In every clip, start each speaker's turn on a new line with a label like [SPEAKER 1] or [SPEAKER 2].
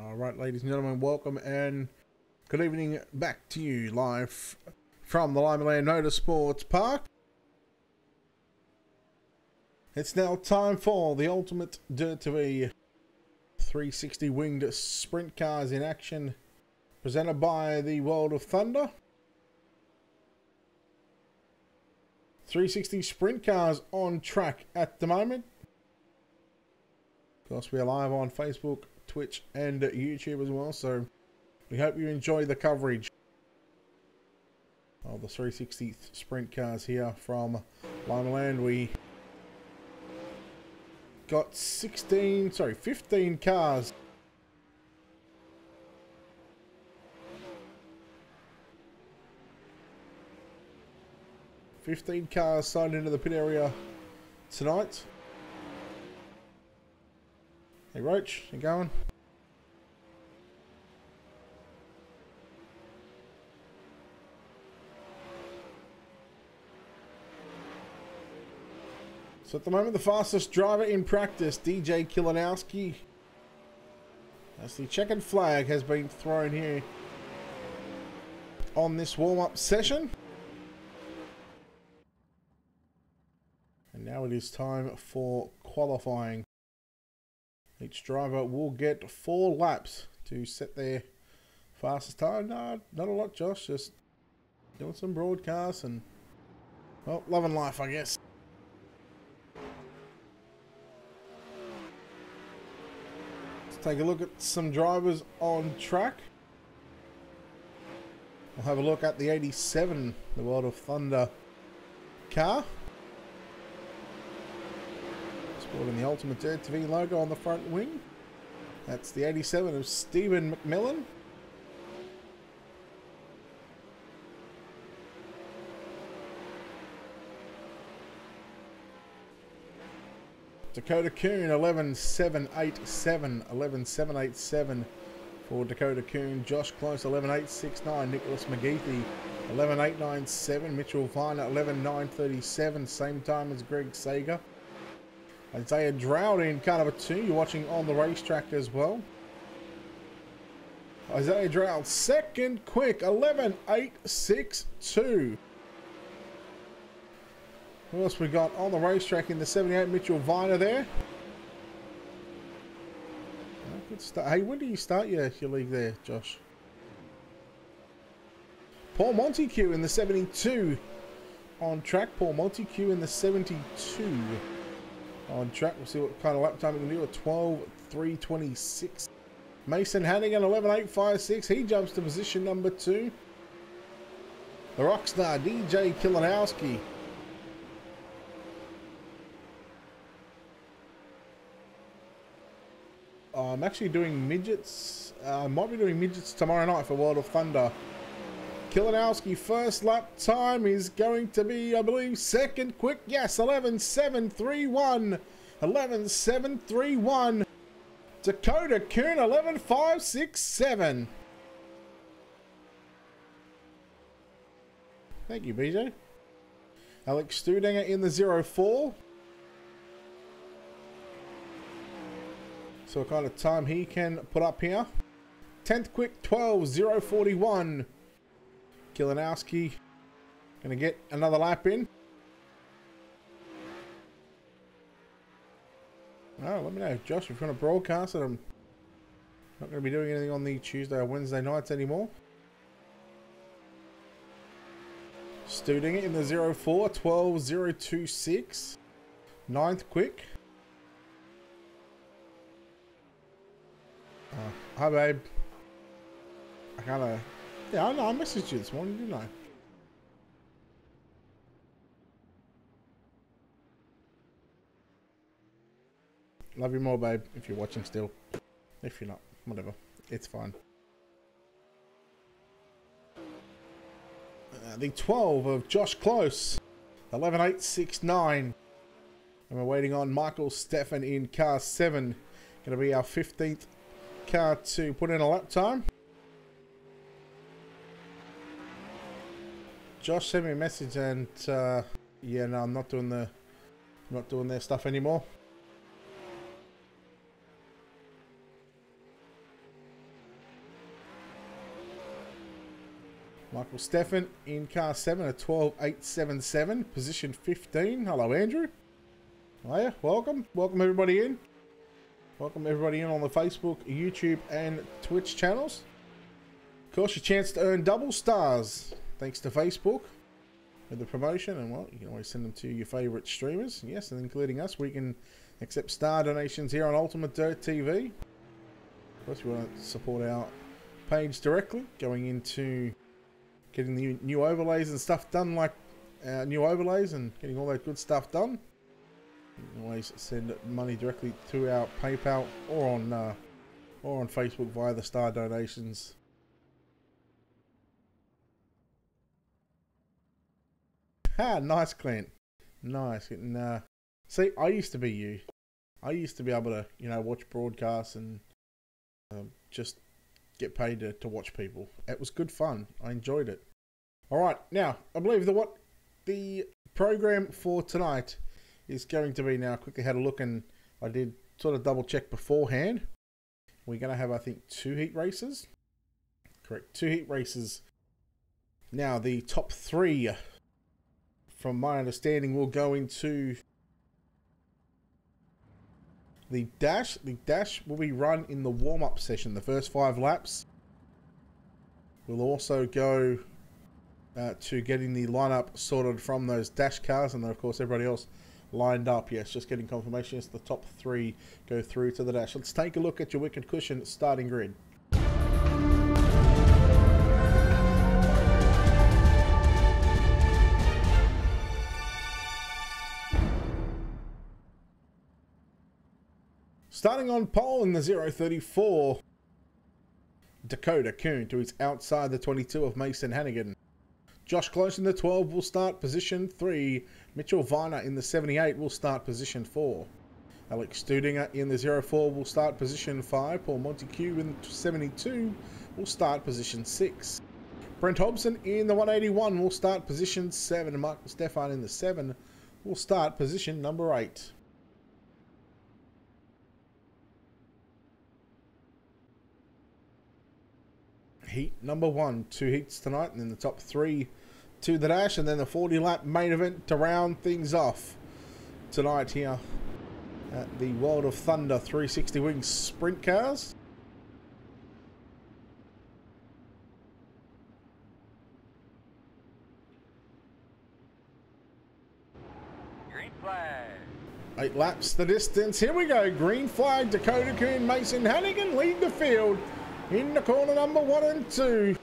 [SPEAKER 1] Alright, ladies and gentlemen, welcome and good evening back to you live from the Limaland Motorsports Park. It's now time for the Ultimatedirttv 360 winged sprint cars in action, presented by the World of Thunder. 360 sprint cars on track at the moment. Of course, we are live on Facebook, Twitch and YouTube as well, so we hope you enjoy the coverage of the 360 sprint cars here from Limaland. We got 15 cars signed into the pit area tonight. Hey Roach, you going? So at the moment, the fastest driver in practice, DJ Kilanowski, as the checkered flag has been thrown here on this warm-up session. And now it is time for qualifying. Each driver will get 4 laps to set their fastest time. No, not a lot, Josh. Just doing some broadcasts and, well, loving life, I guess. Let's take a look at some drivers on track. We'll have a look at the 87, the World of Thunder car. Sporting the Ultimatedirttv logo on the front wing. That's the 87 of Stephen McMillan. Dakota Coon 11787 for Dakota Coon. Josh Close 11869. Nicholas McGeethy 11897. Mitchell Viner 11937. Same time as Greg Sager. Isaiah Drought in car number 2. You're watching on the racetrack as well. Isaiah Drought second quick 11862. Who else we got on the racetrack in the 78? Mitchell Viner there. Good start. Hey, when do you start your league there, Josh? Paul Montague in the 72 on track. Paul Montague in the 72 on track. We'll see what kind of lap time we can do. A 12:326. Mason Hannigan 11856. He jumps to position number 2. The Rockstar DJ Kilanowski. I'm actually doing midgets. I might be doing midgets tomorrow night for World of Thunder. Kilanowski first lap time is going to be, I believe, second quick. Yes, 11731. 11731. Dakota Coon 11567. Thank you, BJ. Alex Studinger in the 04. So what kind of time he can put up here. 10th quick 12041. Kilanowski gonna get another lap in. Oh, let me know, Josh, if you want to broadcast it. I'm not going to be doing anything on the Tuesday or Wednesday nights anymore. Studinger in the 04, 12026. 9th quick. Hi, babe. Yeah, I know, I messaged you this morning, didn't I? Love you more, babe, if you're watching still. If you're not, whatever. It's fine. The 12 of Josh Close. 11869. And we're waiting on Michael Steffen in car 7. Going to be our 15th car to put in a lap time. Josh sent me a message and yeah, no, I'm not doing their stuff anymore. Michael Stefan in car 7 at 12.877, position 15. Hello, Andrew. Hiya, welcome. Welcome everybody in. Welcome everybody in on the Facebook, YouTube, and Twitch channels. Of course, your chance to earn double stars thanks to Facebook with the promotion. And well, you can always send them to your favourite streamers. Yes, and including us. We can accept star donations here on Ultimatedirttv. Of course, we want to support our page directly, going into getting the new overlays and stuff done, like new overlays and getting all that good stuff done. You can always send money directly to our PayPal or on Facebook via the star donations. Ah, nice, Clint. Nice. And, see, I used to be you. I used to be able to, you know, watch broadcasts and just get paid to watch people. It was good fun. I enjoyed it. Alright, now, I believe that what the program for tonight is going to be now. I quickly had a look and I did sort of double check beforehand. We're going to have, I think, 2 heat races. Correct, 2 heat races. Now, the top 3, from my understanding, will go into the dash. The dash will be run in the warm-up session, the first 5 laps. We'll also go to getting the lineup sorted from those dash cars, and then of course everybody else lined up. Yes, just getting confirmation. Yes, the top 3 go through to the dash. Let's take a look at your Wicked Cushion starting grid. Starting on pole in the 034, Dakota Kuhn to his outside the 22 of Mason Hannigan. Josh Close in the 12 will start position 3. Mitchell Viner in the 78 will start position 4. Alex Studinger in the 04 will start position 5. Paul Montague in the 72 will start position 6. Brent Hobson in the 181 will start position 7. And Michael Stefan in the 7 will start position number 8. Heat number 1, 2 heats tonight, and then the top 3 to the dash, and then the 40-lap main event to round things off tonight here at the World of Thunder 360 Wings Sprint Cars.
[SPEAKER 2] Green flag.
[SPEAKER 1] 8 laps the distance. Here we go. Green flag. Dakota Kuhn, Mason Hannigan lead the field in the corner number 1 and 2.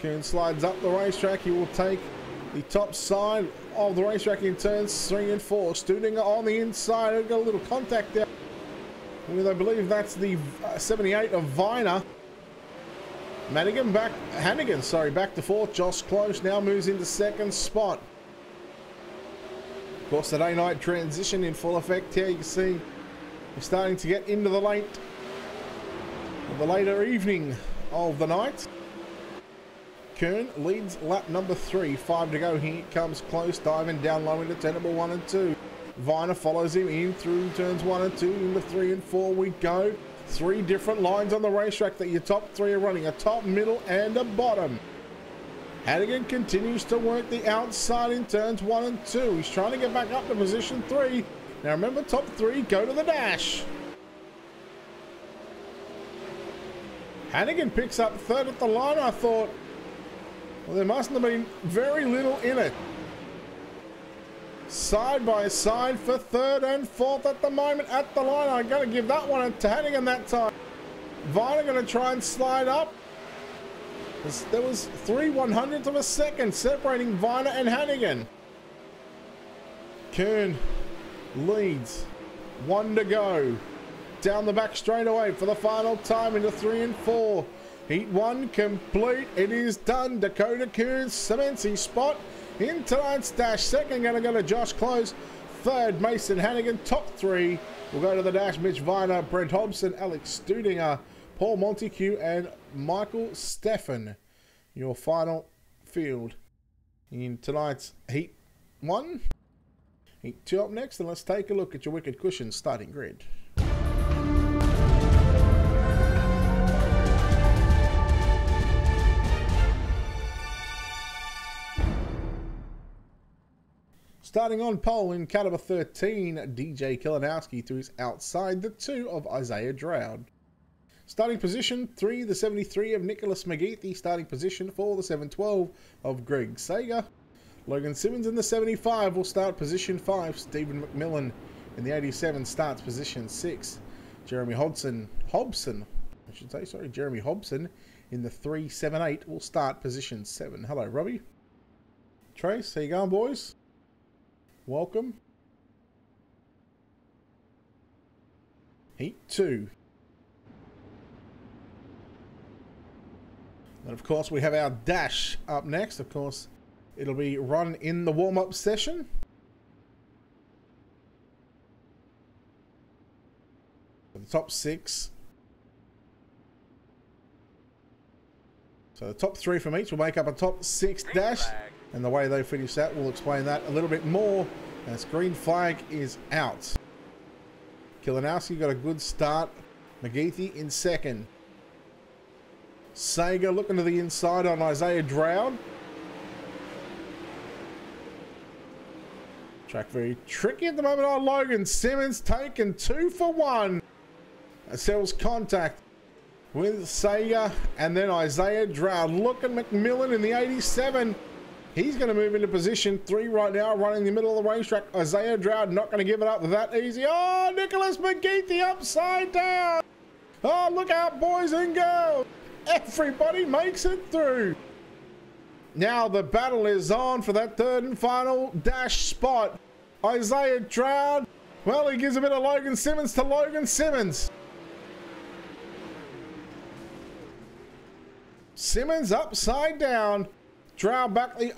[SPEAKER 1] Kuhn slides up the racetrack. He will take the top side of the racetrack in turns 3 and 4. Studinger on the inside. We've got a little contact there with, I believe that's the 78 of Viner. Hannigan back to 4th. Josh Close now moves into 2nd spot. Of course, the day-night transition in full effect here. You can see we're starting to get into the later evening of the night. Kuhn leads lap number 3, 5 to go. Here comes Close, diving down low into tenable 1 and 2. Viner follows him in through turns 1 and 2. Into 3 and 4 we go. 3 different lines on the racetrack that your top 3 are running. A top, middle, and a bottom. Hannigan continues to work the outside in turns 1 and 2. He's trying to get back up to position 3. Now remember, top 3 go to the dash. Hannigan picks up 3rd at the line. I thought, well, there mustn't have been very little in it. Side by side for 3rd and 4th at the moment at the line. I'm going to give that one to Hannigan that time. Viner going to try and slide up. There was 3/100ths of a second separating Viner and Hannigan. Kuhn leads. 1 to go. Down the back straightaway for the final time into 3 and 4. Heat 1 complete. It is done. Dakota Kuhn cements his spot in tonight's dash. 2nd going to go to Josh Close. 3rd, Mason Hannigan. Top 3 will go to the dash. Mitch Viner, Brent Hobson, Alex Studinger, Paul Montague, and Michael Stefan. Your final field in tonight's Heat 1. Heat 2 up next, and let's take a look at your Wicked Cushion starting grid. Starting on pole in car number 13, DJ Kilanowski to his outside, the 2 of Isaiah Droude. Starting position 3, the 73 of Nicholas McGeethy. Starting position 4, the 712 of Greg Sager. Logan Simmons in the 75 will start position 5. Stephen McMillan in the 87 starts position 6. Jeremy Hobson in the 378 will start position 7. Hello, Robbie. Trace, how you going, boys? Welcome. Heat 2. And of course we have our dash up next. Of course it'll be run in the warm-up session. For the top 6. So the top 3 from each will make up a top 6 dash. And the way they finish that, we'll explain that a little bit more as green flag is out. Kilanowski got a good start. McGeethy in second. Sager looking to the inside on Isaiah Droude. Track very tricky at the moment on Logan Simmons, taking 2 for 1. Settles contact with Sager and then Isaiah Droude. Look at McMillan in the 87. He's going to move into position 3 right now, running the middle of the racetrack. Isaiah Droude not going to give it up that easy. Oh, Nicholas McGeethy upside down. Oh, look out, boys and girls. Everybody makes it through. Now the battle is on for that 3rd and final dash spot. Isaiah Droude, well, he gives a bit of Logan Simmons to Logan Simmons. Simmons upside down. Droude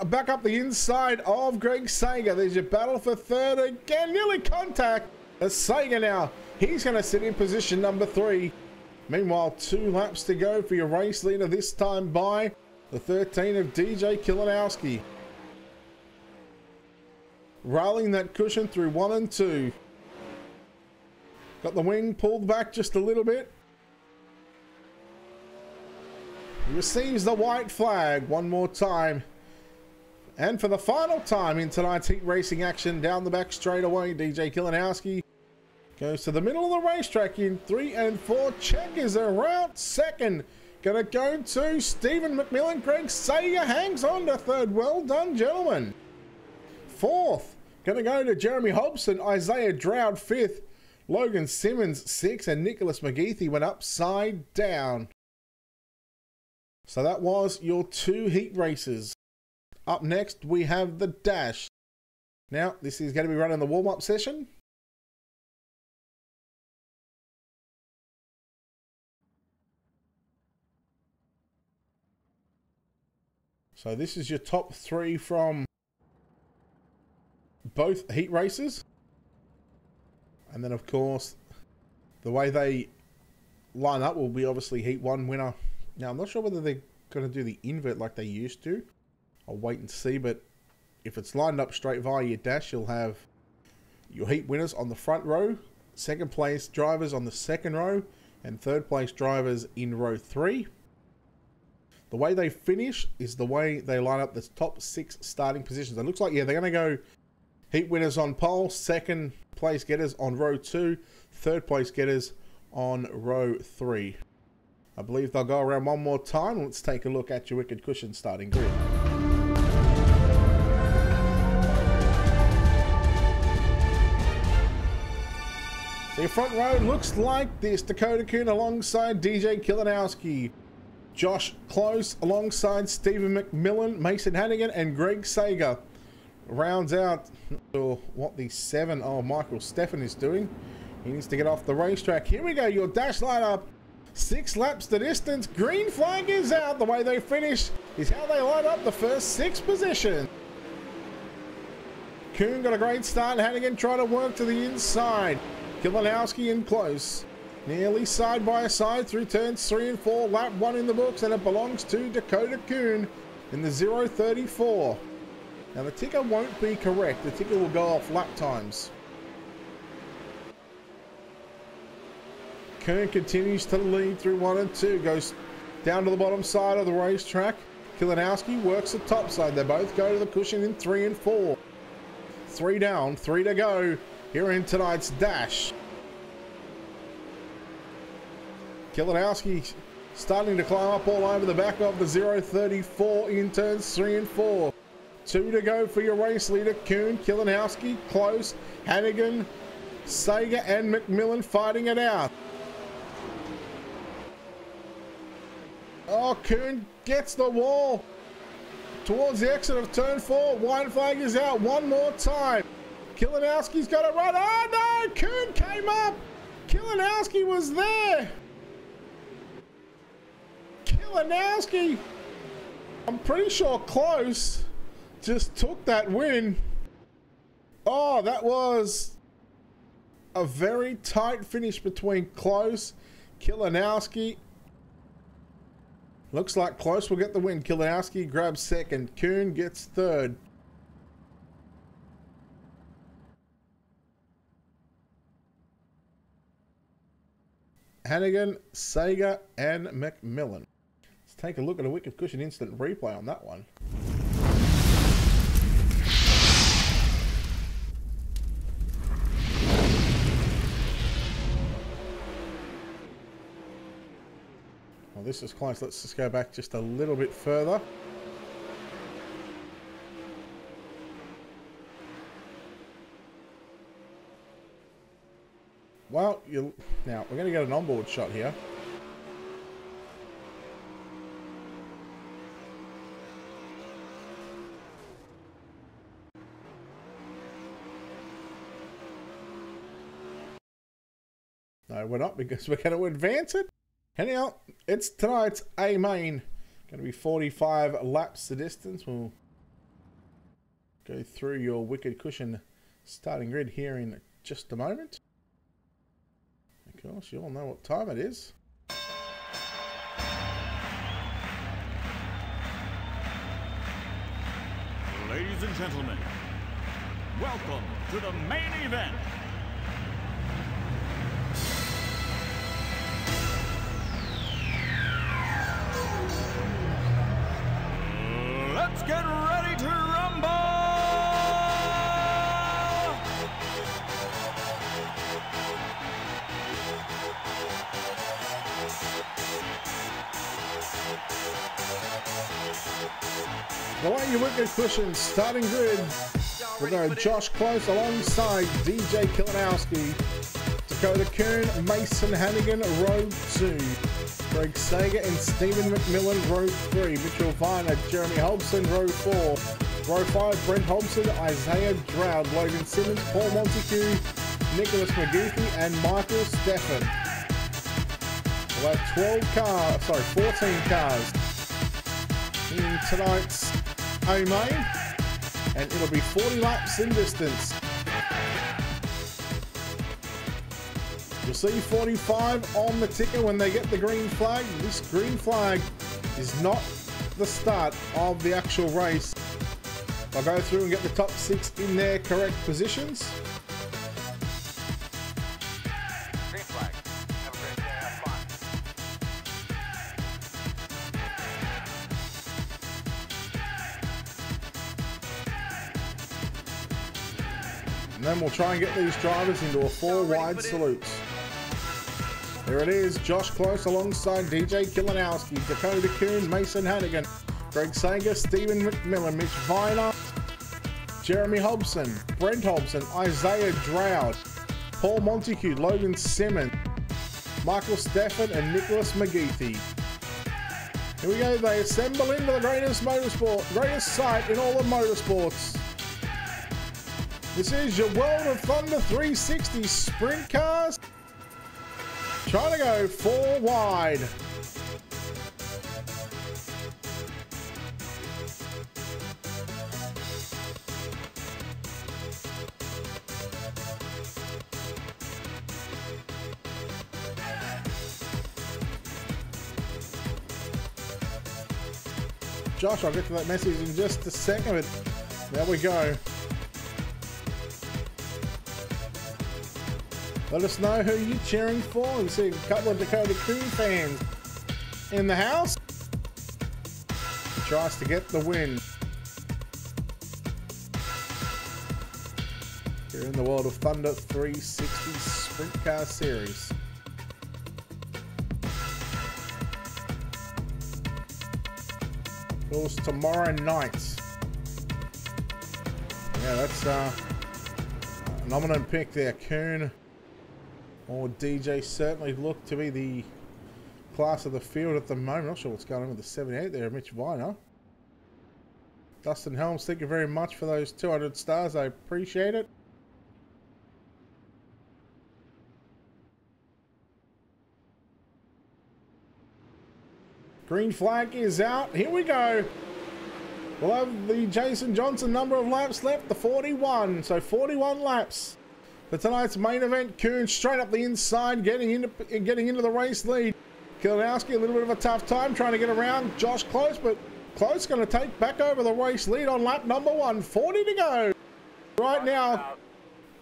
[SPEAKER 1] back up the inside of Greg Sager. There's your battle for 3rd again. Nearly contact. As Sager now, he's going to sit in position number 3. Meanwhile, 2 laps to go for your race leader, this time by the 13 of DJ Kilanowski. Rolling that cushion through 1 and 2. Got the wing pulled back just a little bit. He receives the white flag one more time. And for the final time in tonight's heat racing action, down the back straight away, DJ Kilanowski goes to the middle of the racetrack in 3 and 4. Checkers around second. Gonna go to Stephen McMillan. Greg Sager hangs on to 3rd. Well done, gentlemen. 4th. Gonna go to Jeremy Hobson. Isaiah Droude 5th. Logan Simmons 6th. And Nicholas McGeethy went upside down. So that was your 2 heat races. Up next, we have the dash. Now, this is going to be running the warm-up session. So this is your top 3 from both heat races. And then, of course, the way they line up will be obviously heat 1 winner. Now, I'm not sure whether they're going to do the invert like they used to. I'll wait and see, but if it's lined up straight via your dash, you'll have your heat winners on the front row, 2nd place drivers on the 2nd row, and 3rd place drivers in row 3. The way they finish is the way they line up the top 6 starting positions. It looks like, yeah, they're going to go heat winners on pole, 2nd place getters on row 2, 3rd place getters on row 3. I believe they'll go around one more time. Let's take a look at your wicked cushion starting grid. So your front row looks like this. Dakota Kuhn alongside DJ Kilanowski. Josh Close alongside Stephen McMillan, Mason Hannigan, and Greg Sager. Rounds out, not sure what the 7 of Michael Steffen is doing. He needs to get off the racetrack. Here we go, your dash lineup. 6 laps to distance. Green flag is out. The way they finish is how they line up the first 6 positions. Kuhn got a great start. Hannigan trying to work to the inside. Kilanowski in close. Nearly side by side through turns 3 and 4. Lap 1 in the books, and it belongs to Dakota Kuhn in the 0:34. Now the ticker won't be correct. The ticker will go off lap times. Kuhn continues to lead through 1 and 2. Goes down to the bottom side of the racetrack. Kilanowski works the top side. They both go to the cushion in 3 and 4. 3 down, 3 to go here in tonight's dash. Kilinowski starting to climb up all over the back of the 034 in turns 3 and 4. 2 to go for your race leader, Kuhn, Kilinowski, close, Hannigan, Sager and McMillan fighting it out. Oh, Kuhn gets the wall towards the exit of turn 4. White flag is out one more time. Kilinowski's got to run. Oh no, Kuhn came up. Kilinowski was there. Kilinowski, I'm pretty sure Close just took that win. Oh, that was a very tight finish between Close, Kilinowski. Looks like Close will get the win. Kilinowski grabs second. Kuhn gets third. Hannigan, Sager, and McMillan. Let's take a look at a wicked cushion instant replay on that one. Well, this is close. Let's just go back just a little bit further. Well, now we're going to get an onboard shot here. No, we're not, because we're going to advance it. Anyhow, it's tonight's A main. Going to be 45 laps the distance. We'll go through your wicked cushion starting grid here in just a moment. Of course, you all know what time it is.
[SPEAKER 3] Ladies and gentlemen, welcome to the main event. Let's get ready to rumble!
[SPEAKER 1] The way your wicked cushion starting grid. We'll go Josh Close alongside DJ Kilinowski, Dakota Kuhn, Mason Hannigan, row 2. Greg Sager and Stephen McMillan, row 3. Mitchell Viner, Jeremy Hobson, row 4. Row 5, Brent Hobson, Isaiah Drought, Logan Simmons, Paul Montague, Nicholas McGeehee, and Michael Steffen. We'll have 14 cars in tonight's A main, and it'll be 40 laps in distance. You'll see 45 on the ticker when they get the green flag. This green flag is not the start of the actual race. I'll go through and get the top 6 in their correct positions.
[SPEAKER 2] Green flag. Have a great day. Have fun.
[SPEAKER 1] And then we'll try and get these drivers into a 4 wide salutes. There it is, Josh Close alongside DJ Kilinowski, Dakota Kuhn, Mason Hannigan, Greg Sager, Stephen McMillan, Mitch Viner, Jeremy Hobson, Brent Hobson, Isaiah Drought, Paul Montague, Logan Simmons, Michael Steffen, and Nicholas McGeehee. Here we go, they assemble into the greatest sight in all of motorsports. This is your World of Thunder 360 Sprint Cars. Trying to go 4 wide. Josh, I'll get to that message in just a second, but there we go. Let us know who you're cheering for. We see a couple of Dakota Kuhn fans in the house. He tries to get the win. Here in the World of Thunder 360 Sprint Car Series. Of course, tomorrow night. Yeah, that's an ominous pick there. Kuhn or DJ certainly look to be the class of the field at the moment. Not sure what's going on with the 78 there, Mitch Viner. Dustin Helms, thank you very much for those 200 stars. I appreciate it. Green flag is out. Here we go. We'll have the Jason Johnson number of laps left, the 41. So 41 laps for tonight's main event. Kuhn straight up the inside, getting into the race lead. Kilinowski, a little bit of a tough time trying to get around Josh Close, but Close going to take back over the race lead on lap number 1. 40 to go. Right now,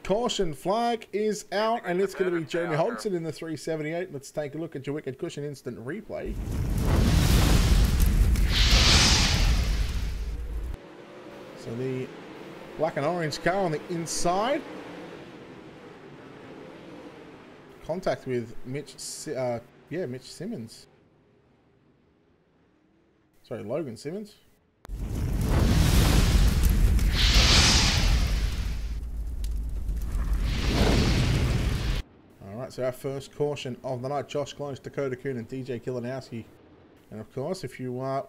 [SPEAKER 1] caution flag is out, and it's going to be Jeremy Hodgson in the 378. Let's take a look at your Wicked Cushion instant replay. So the black and orange car on the inside. Contact with Mitch Simmons. Sorry, Logan Simmons. Alright, so our first caution of the night. Josh Close, Dakota Kuhn and DJ Kilinowski. And of course, if you want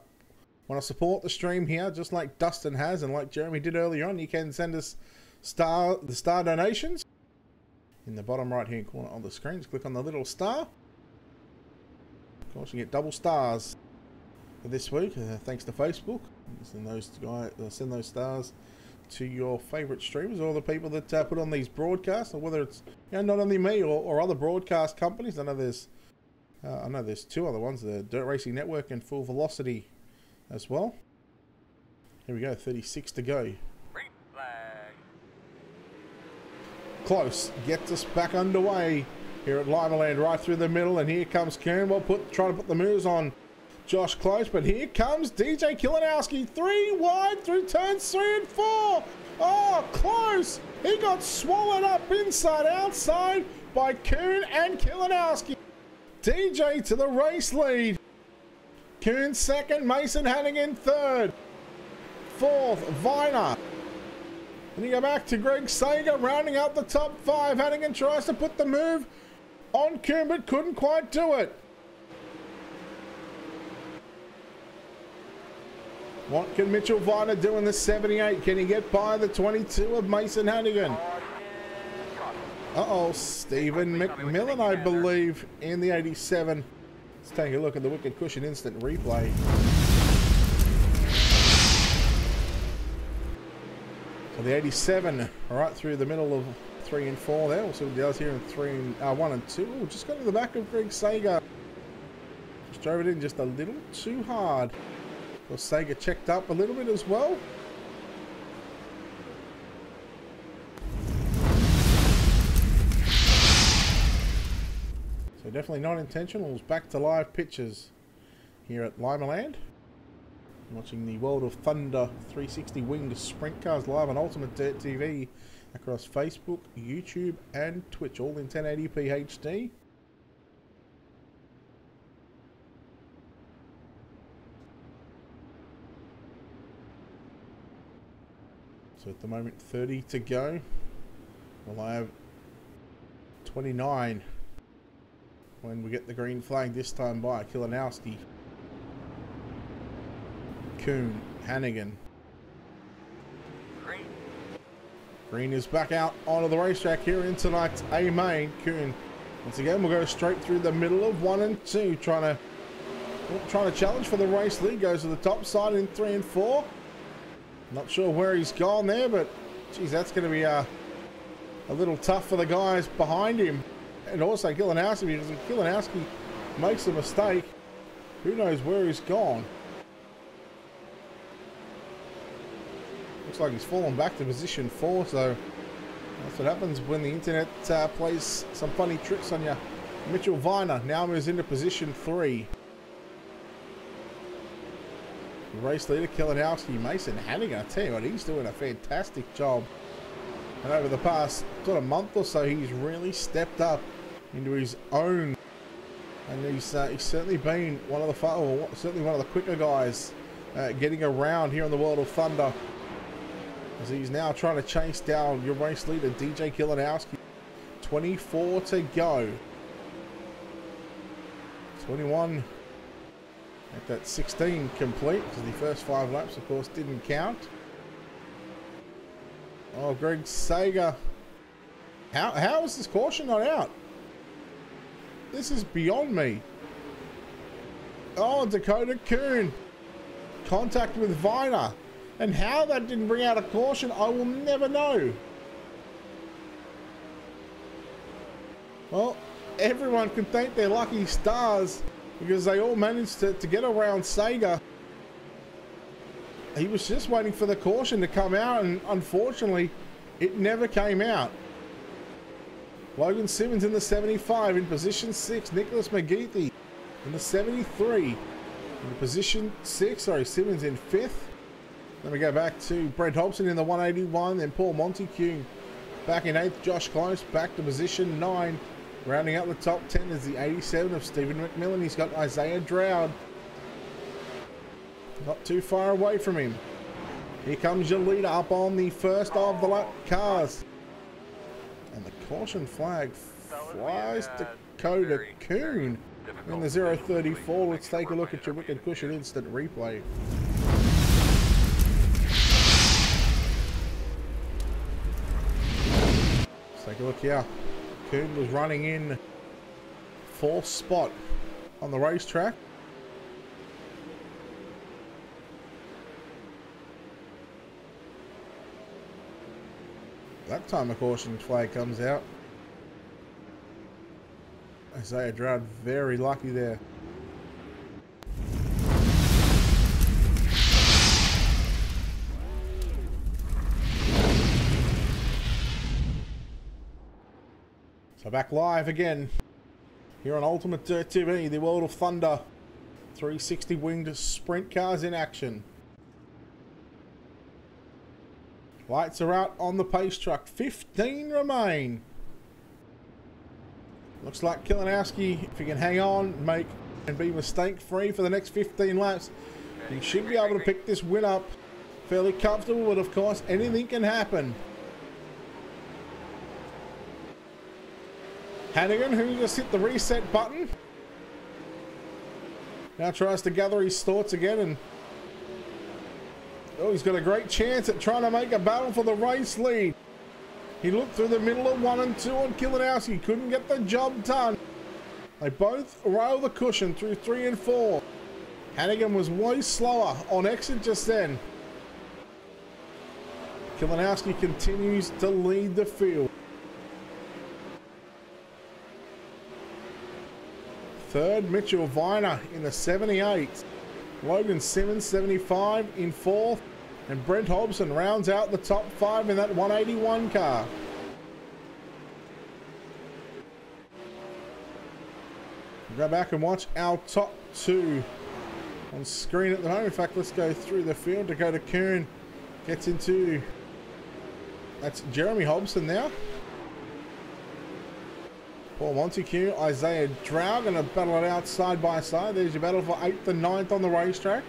[SPEAKER 1] to support the stream here, just like Dustin has and like Jeremy did earlier on, you can send us the star donations. In the bottom right hand corner of the screen, just click on the little star. Of course, you get double stars for this week, thanks to Facebook. Send those stars to your favourite streamers or the people that put on these broadcasts, or whether it's not only me or other broadcast companies. I know there's two other ones: the Dirt Racing Network and Full Velocity as well. Here we go, 36 to go. Close gets us back underway here at Limaland, right through the middle, and here comes Campbell trying to put the moves on Josh Close, but here comes DJ Kilinowski, 3 wide through turns 3 and 4. Oh, Close! He got swallowed up inside outside by Kuhn and Kilinowski. DJ to the race lead. Kuhn second, Mason Hannigan third. Fourth, Viner. And you go back to Greg Sager rounding out the top 5. Hannigan tries to put the move on Kuhn, but couldn't quite do it. What can Mitchell Viner do in the 78? Can he get by the 22 of Mason Hannigan? Uh-oh, Stephen McMillan, I believe, in the 87. Let's take a look at the Wicked Cushion instant replay. So the 87, right through the middle of 3 and 4 there. We'll see what he does here in 1 and 2. Ooh, just got to the back of Greg Sager. Just drove it in just a little too hard. Well, Sager checked up a little bit as well. So definitely not intentional. Back to live pictures here at Limaland. Watching the World of Thunder 360 Winged Sprint Cars live on Ultimatedirttv across Facebook, YouTube and Twitch, all in 1080p HD. So at the moment 30 to go. We'll have 29 when we get the green flag, this time by Kilinowski, Kuhn, Hannigan. Green is back out onto the racetrack here in tonight's A main. Kuhn once again will go straight through the middle of 1 and 2, trying to challenge for the race lead. Goes to the top side in 3 and 4. Not sure where he's gone there, but geez, that's going to be a little tough for the guys behind him. And also Kilinowski, because if Kilinowski makes a mistake, who knows where he's gone. Looks like he's fallen back to position 4, so that's what happens when the internet plays some funny tricks on you. Mitchell Viner now moves into position 3. The race leader Kilinowski, Mason Hannigan, I tell you what, he's doing a fantastic job And over the past sort of month or so, he's really stepped up into his own. And he's certainly been one of the certainly one of the quicker guys getting around here in the world of Thunder. As he's now trying to chase down your race leader, DJ Kilinowski. 24 to go. 21 at that 16 complete, because the first 5 laps, of course, didn't count. Oh, Greg Sager. How is this caution not out? This is beyond me. Oh, Dakota Kuhn. Contact with Viner. And how that didn't bring out a caution, I will never know. Well, everyone can thank their lucky stars because they all managed to get around Sager. He was just waiting for the caution to come out, and unfortunately, it never came out. Logan Simmons in the 75 in position 6. Nicholas McGeethy in the 73 in position 6. Sorry, Simmons in 5th. Then we go back to Brent Hobson in the 181. Then Paul Montague back in 8th. Josh Close back to position 9. Rounding out the top 10 is the 87 of Stephen McMillan. He's got Isaiah Dowd not too far away from him. Here comes your leader up on the first of the lap cars. And the caution flag flies Dakota Kuhn in the 034. Let's take a look at your Wicked Cushion instant replay. Let's take a look here. Kuhn was running in 4th spot on the racetrack. That time a caution flag comes out. Isaiah Dowd very lucky there. So back live again here on Ultimatedirttv, the world of Thunder. 360 winged sprint cars in action. Lights are out on the pace truck. 15 remain. Looks like Kilinowski, if he can hang on, and be mistake free for the next 15 laps, he should be able to pick this win up fairly comfortable, but of course anything can happen. Hannigan, who just hit the reset button, now tries to gather his thoughts again, and oh, he's got a great chance at trying to make a battle for the race lead. He looked through the middle of 1 and 2 on Kilinowski, couldn't get the job done. They both rail the cushion through 3 and 4. Hannigan was way slower on exit just then. Kilinowski continues to lead the field. Third, Mitchell Viner in the 78. Logan Simmons, 75 in 4th. And Brent Hobson rounds out the top 5 in that 181 car. We'll go back and watch our top 2 on screen at the moment. In fact, let's go through the field. Dakota Kuhn gets into... That's Jeremy Hobson now. Paul Montague, Isaiah Dowd going to battle it out side by side. There's your battle for 8th and 9th on the racetrack.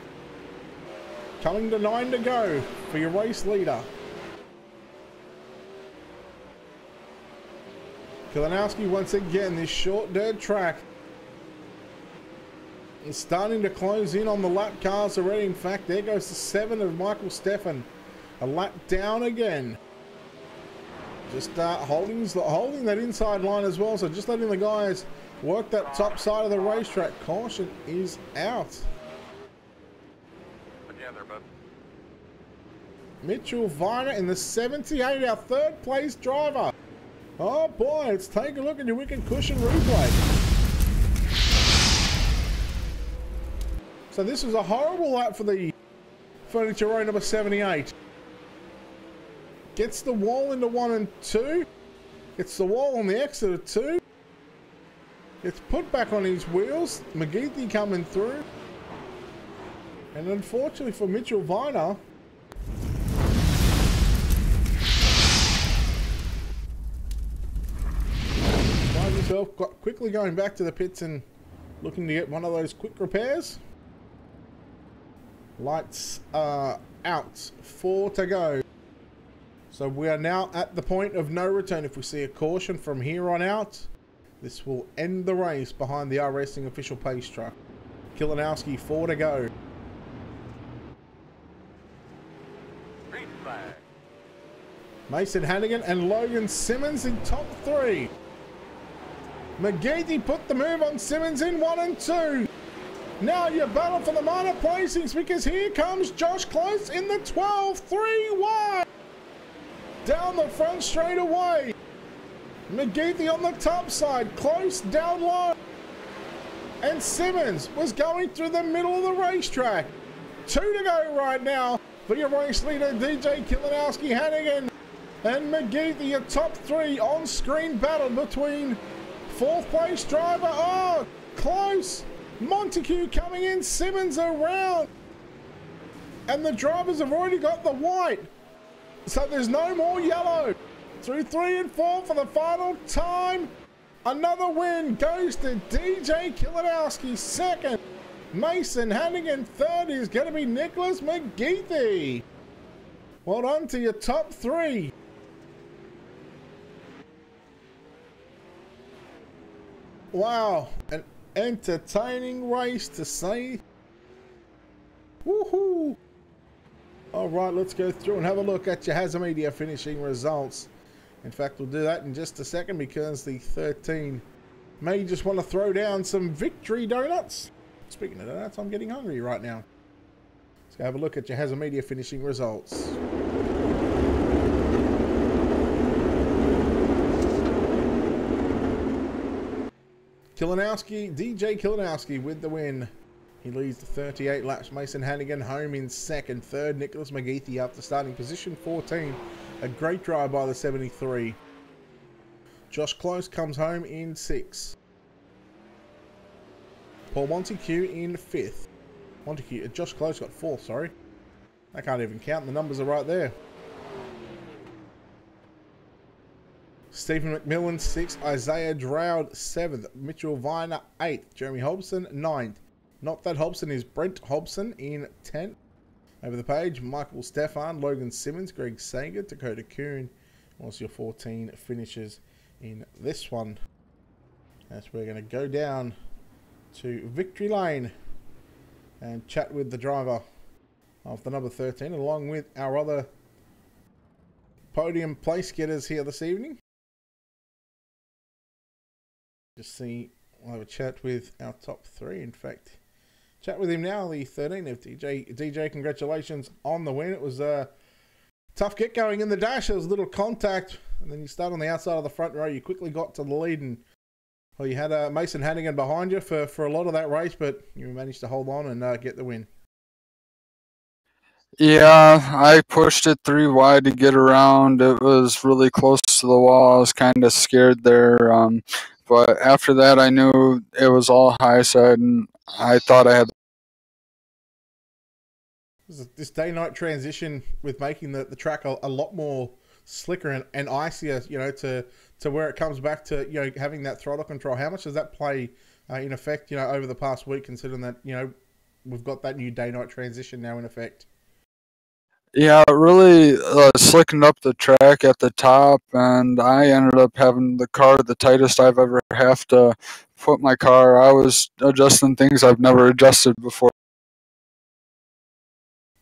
[SPEAKER 1] Coming to 9 to go for your race leader. Kilinowski once again, this short dirt track is starting to close in on the lap cars already. In fact, there goes the 7 of Michael Steffen. A lap down again. Just holding that inside line as well, so just letting the guys work that top side of the racetrack. Caution is out.
[SPEAKER 2] Yeah, there, bud.
[SPEAKER 1] Mitchell Viner in the 78, our 3rd place driver. Oh boy, let's take a look at your Wicked Cushion replay. So this was a horrible lap for the furniture row number 78. Gets the wall into 1 and 2. Gets the wall on the exit of 2. Gets put back on his wheels. McGeethy coming through. And unfortunately for Mitchell Viner, himself quickly going back to the pits and looking to get one of those quick repairs. Lights are out. 4 to go. So we are now at the point of no return. If we see a caution from here on out, this will end the race behind the Iracing official pace truck. Kilinowski, 4 to go.
[SPEAKER 2] Green flag.
[SPEAKER 1] Mason Hannigan and Logan Simmons in top 3. McGeady put the move on Simmons in 1 and 2. Now you battle for the minor placings because here comes Josh Close in the 12. 3 wide. Down the front straight away. McGeady on the top side. Close down low. And Simmons was going through the middle of the racetrack. 2 to go right now for your race leader, DJ Kilinowski, Hannigan and McGeady. Your top 3 on-screen battle between 4th place driver. Oh, Close. Montague coming in. Simmons around. And the drivers have already got the white. So there's no more yellow. Through 3 and 4 for the final time. Another win goes to DJ Kilinowski. 2nd. Mason Hannigan. 3rd is going to be Nicholas McGeady. Well done to your top 3. Wow. An entertaining race to say. Woohoo. All right, let's go through and have a look at your Hazard Media finishing results. In fact, we'll do that in just a second because the 13 may just want to throw down some victory donuts. Speaking of donuts, I'm getting hungry right now. Let's go have a look at your Hazard Media finishing results. Kilinowski, DJ Kilinowski with the win. He leads the 38 laps. Mason Hannigan home in 2nd. 3rd, Nicholas McGeady after starting position 14. A great drive by the 73. Josh Close comes home in 6th. Paul Montague in 5th. Josh Close got 4th, sorry. I can't even count. The numbers are right there. Stephen McMillan 6th. Isaiah Droude 7th. Mitchell Viner 8th. Jeremy Hobson 9th. Not that Hobson is Brent Hobson in 10th. Over the page, Michael Stefan, Logan Simmons, Greg Sager, Dakota Kuhn. Was your 14 finishes in this one. As we're going to go down to Victory Lane and chat with the driver of the number 13, along with our other podium place getters here this evening. Just see, we'll have a chat with our top 3, in fact. Chat with him now, the 13 of DJ. DJ, congratulations on the win. It was a tough get going in the dash. There was a little contact, and then you start on the outside of the front row. You quickly got to the lead, and well, you had Mason Hannigan behind you for a lot of that race, but you managed to hold on and get the win.
[SPEAKER 4] Yeah, I pushed it 3 wide to get around. It was really close to the wall. I was kind of scared there. But after that, I knew it was all high side, and I thought I had.
[SPEAKER 1] This day-night transition with making the track a lot more slicker and icier, you know, to where it comes back to, you know, having that throttle control. How much does that play in effect, you know, over the past week, considering that, you know, we've got that new day-night transition now in effect?
[SPEAKER 4] Yeah, it really slickened up the track at the top, and I ended up having the car the tightest I've ever have to put my car. I was adjusting things I've never adjusted before.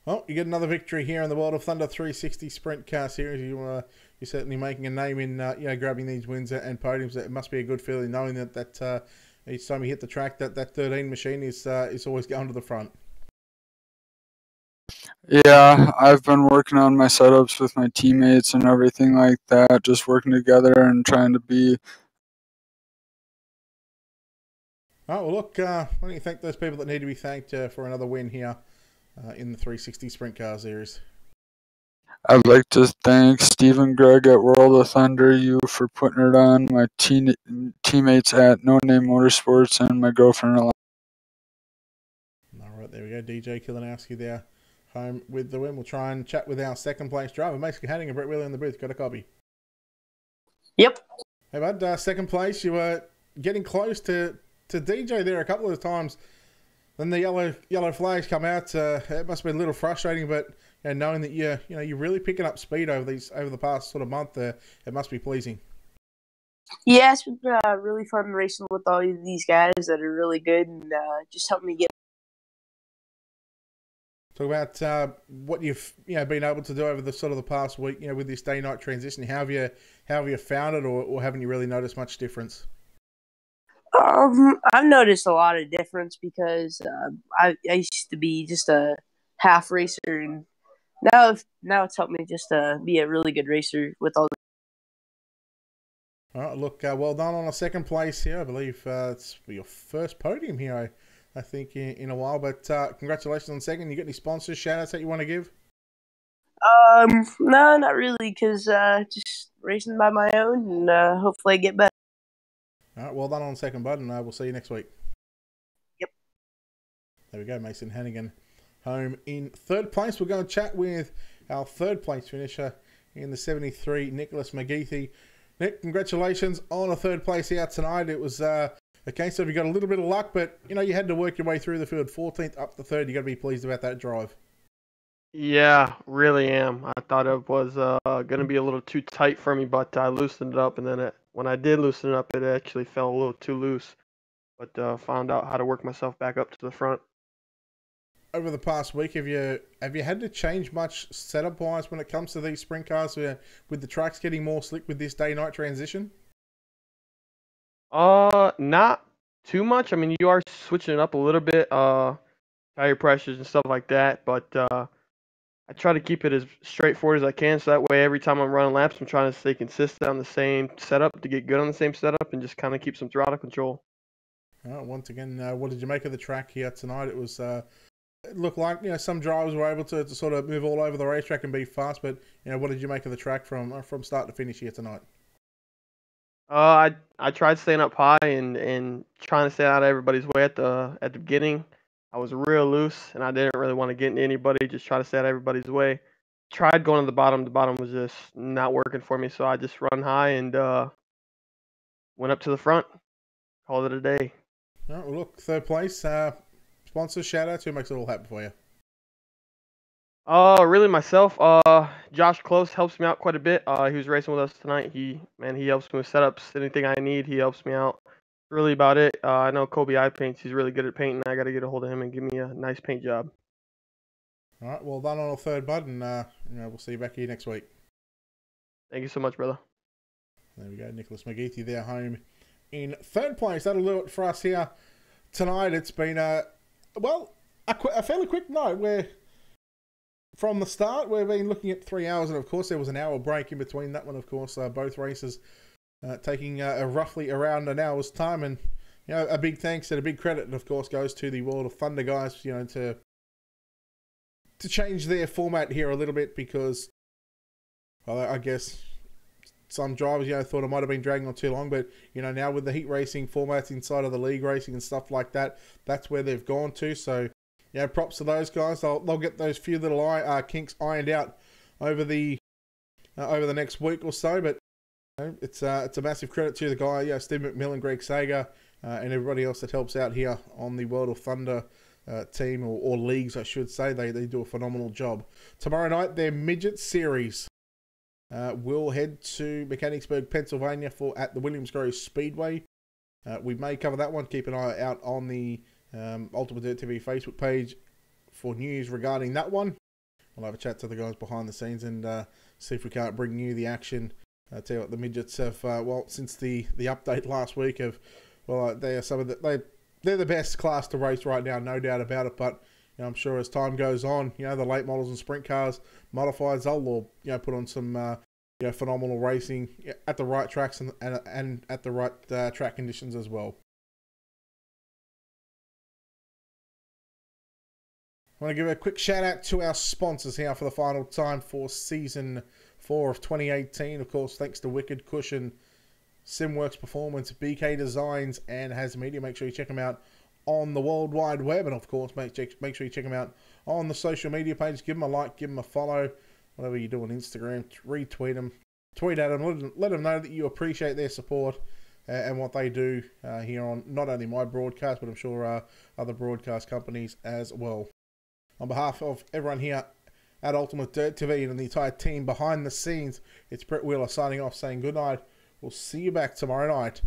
[SPEAKER 1] Well, you get another victory here in the World of Thunder 360 Sprint Car Series. You're certainly making a name in you know, grabbing these wins and podiums. It must be a good feeling knowing that each time you hit the track, that 13 machine is always going to the front.
[SPEAKER 4] Yeah, I've been working on my setups with my teammates and everything like that, just working together and trying to be.
[SPEAKER 1] All right, well, look, why don't you thank those people that need to be thanked for another win here in the 360 Sprint Car Series?
[SPEAKER 4] I'd like to thank Steve and Greg at World of Thunder, you for putting it on, my teammates at No Name Motorsports, and my girlfriend. All
[SPEAKER 1] right, there we go. DJ Kilinowski there, home with the win. We'll try and chat with our second place driver, Mason Hannigan, Brett Wheeler in the booth. Got a copy?
[SPEAKER 5] Yep.
[SPEAKER 1] Hey, bud, second place. You were getting close to DJ there a couple of times. Then the yellow flags come out. It must be a little frustrating, but knowing that you're really picking up speed over the past sort of month, it must be pleasing.
[SPEAKER 5] Yeah, it's been really fun racing with all of these guys that are really good and just helping me get.
[SPEAKER 1] Talk about what you've been able to do over the past week, with this day-night transition. How have you found it, or haven't you really noticed much difference?
[SPEAKER 5] I've noticed a lot of difference because I used to be just a half racer, and now it's helped me just be a really good racer with all.
[SPEAKER 1] All right, look, well done on a second place here. I believe it's your first podium here, I think, in a while. But congratulations on second. You got any sponsors, shout-outs that you want to give?
[SPEAKER 5] No, not really, because just racing by my own, and hopefully I get better.
[SPEAKER 1] All right, well done on second, bud, and we'll see you next week.
[SPEAKER 5] Yep.
[SPEAKER 1] There we go, Mason Hannigan home in third place. We're going to chat with our third place finisher in the 73, Nicholas McGeethy. Nick, congratulations on a third place out tonight. It was a case of you got a little bit of luck, but you had to work your way through the field. 14th up to third. You got to be pleased about that drive.
[SPEAKER 6] Yeah, really am. I thought it was going to be a little too tight for me, but I loosened it up, and then when I did loosen it up, it actually fell a little too loose. But found out how to work myself back up to the front.
[SPEAKER 1] Over the past week, have you had to change much setup-wise when it comes to these sprint cars with the tracks getting more slick with this day-night transition?
[SPEAKER 6] Not too much. I mean, you are switching it up a little bit, tire pressures and stuff like that, but I try to keep it as straightforward as I can, so that way every time I'm running laps, I'm trying to stay consistent on the same setup to get good on the same setup and just kind of keep some throttle control.
[SPEAKER 1] Once again, what did you make of the track here tonight? It was it looked like some drivers were able to sort of move all over the racetrack and be fast, but what did you make of the track from start to finish here tonight?
[SPEAKER 6] I tried staying up high and trying to stay out of everybody's way at the beginning. I was real loose, and I didn't really want to get into anybody, just try to stay out of everybody's way. Tried going to the bottom. The bottom was just not working for me, so I just run high and went up to the front. Called it a day.
[SPEAKER 1] All right, well, look, third place. Sponsors, shout-outs. Who makes it all happen for you?
[SPEAKER 6] Really myself. Josh Close helps me out quite a bit. He was racing with us tonight. He helps me with setups. Anything I need, he helps me out. Really about it. I know Kobe Eye Paints. He's really good at painting. I got to get a hold of him and give me a nice paint job.
[SPEAKER 1] All right, well done on a third, bud, and we'll see you back here next week.
[SPEAKER 6] Thank you so much, brother.
[SPEAKER 1] There we go, Nicholas McGeethy there home in third place. That'll do it for us here tonight. It's been a fairly quick night where from the start we've been looking at 3 hours, and of course there was an hour break in between that one. Of course, both races taking roughly around an hour's time, and a big thanks and a big credit, of course, goes to the World of Thunder guys, to change their format here a little bit, because, well, I guess some drivers, thought it might have been dragging on too long, but, now with the heat racing formats inside of the league racing and stuff like that, that's where they've gone to. So, props to those guys. They'll get those few little kinks ironed out over the next week or so, but it's a massive credit to the guy, Steve McMillan, Greg Sager, and everybody else that helps out here on the World of Thunder team, or leagues, I should say. They do a phenomenal job. Tomorrow night, their midget series will head to Mechanicsburg, Pennsylvania at the Williams-Grove Speedway. We may cover that one. Keep an eye out on the Ultimatedirttv Facebook page for news regarding that one. We'll have a chat to the guys behind the scenes and see if we can't bring you the action. I tell you what, the midgets have, since the update last week, they are they're the best class to race right now, no doubt about it. But I'm sure as time goes on, the late models and sprint cars, modifieds, they'll all put on some phenomenal racing at the right tracks and at the right track conditions as well. I want to give a quick shout out to our sponsors here for the final time for season 4 of 2018. Of course, thanks to Wicked, Cushion, Simworks Performance, BK Designs, and Has Media. Make sure you check them out on the World Wide Web, and of course, make sure you check them out on the social media pages. Give them a like, give them a follow, whatever you do on Instagram. Retweet them, tweet at them, let them know that you appreciate their support. and what they do here on not only my broadcast, but I'm sure other broadcast companies as well. On behalf of everyone here at Ultimate Dirt TV and the entire team behind the scenes, it's Brett Wheeler signing off, saying good night. We'll see you back tomorrow night